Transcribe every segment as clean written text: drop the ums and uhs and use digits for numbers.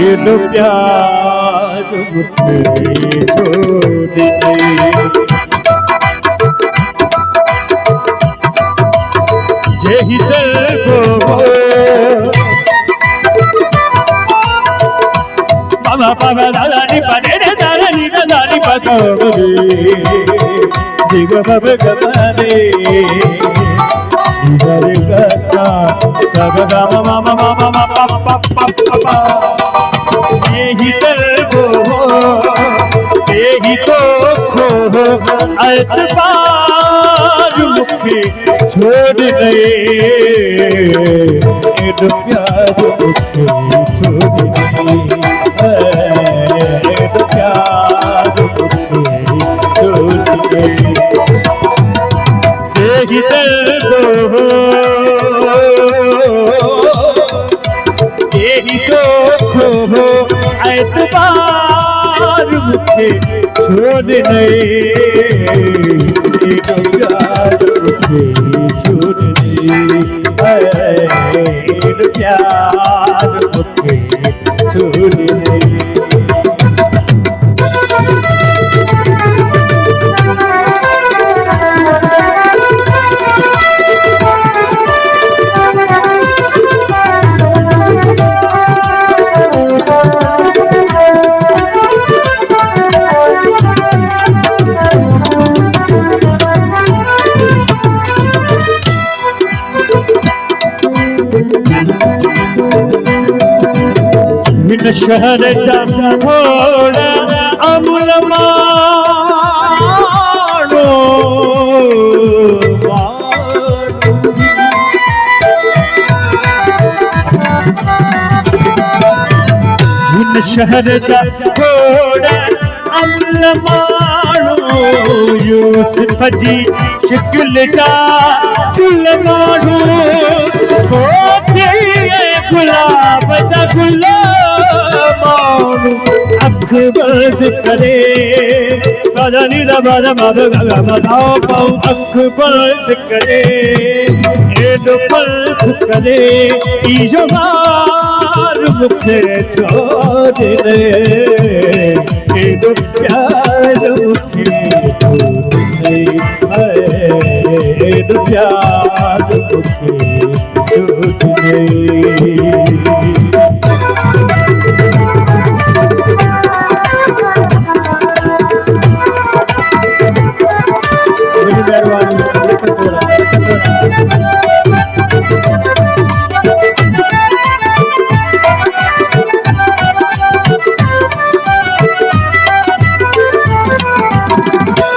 એનો પ્યાર મુझे छोड़ दे જેહી દિલ કો બાબા બાબા દાદાની પાડે રે દાદાની દાદાની પાડે જીગ બબ ગમાને ધરે ગસા સગ ગમ મમ મમ પપ પપ પપ જેહી દિલ કો જેહી તો ખો एतबार मुझे छोड़ गए एनो प्यार मुझे छोड़ गए एनो प्यार मुझे छोड़ गए यही दिल को यही तो खो एतबार मुझे छोड़ गए प्यार मुझे छोड़ दे प्यार मुझे छोड़ दे शहर चोड़ा अमल मारो शहर चोड़ा अमल मारो यूसुफ जी शिकल जा दिल मारो गुलाब जा अख बंद करे गजनी रबर मद गगमदाओ पाऊ अख बंद करे एडो बंद करे ईजवार मुझे छोड़ दे एडो प्यार मुझे छोड़ दे एडो प्यार मुझे छोड़ दे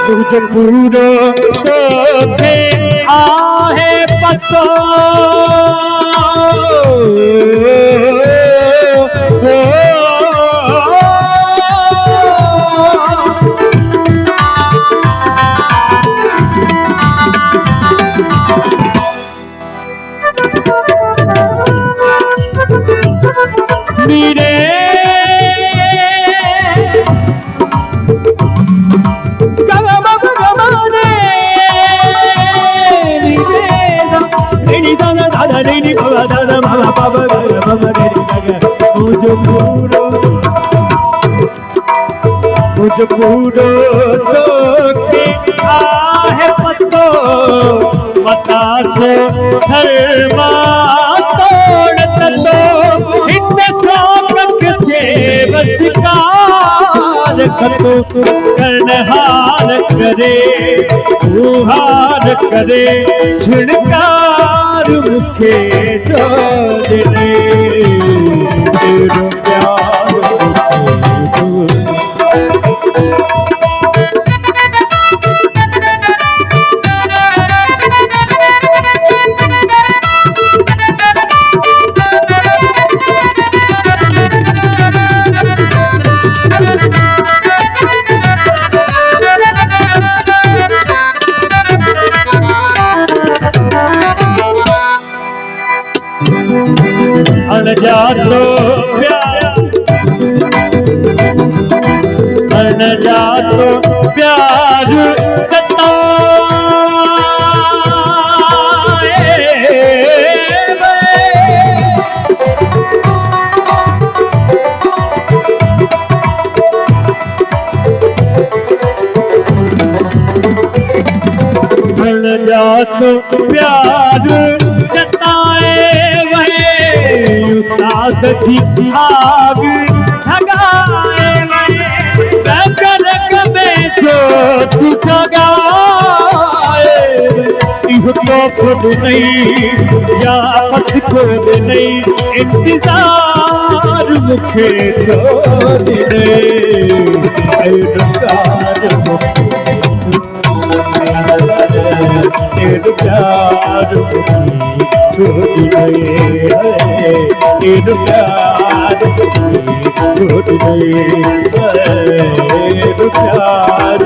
तुझे पूरो सोखे आहे पतो मेरे मुझे पूरो सोखे आहे पतो मता से धर्मा तोड़त तो हित सोमक थे बसकार खतो कर्णहार करे हार करे छिड़कार मुखे छोड़ दे तेरो प्यार अनजातो प्यार अनजातो प्यार मिल जा तो प्यार जताए वहे उस्ताद जी आग भगाए वहे कर कबे जो तू जगाए इहो तो खुद नहीं या पथ खुद नहीं इंतजार मुखे छोड़ दे इंतजार प्यार छोड़ गए प्यार छोड़ गए प्यार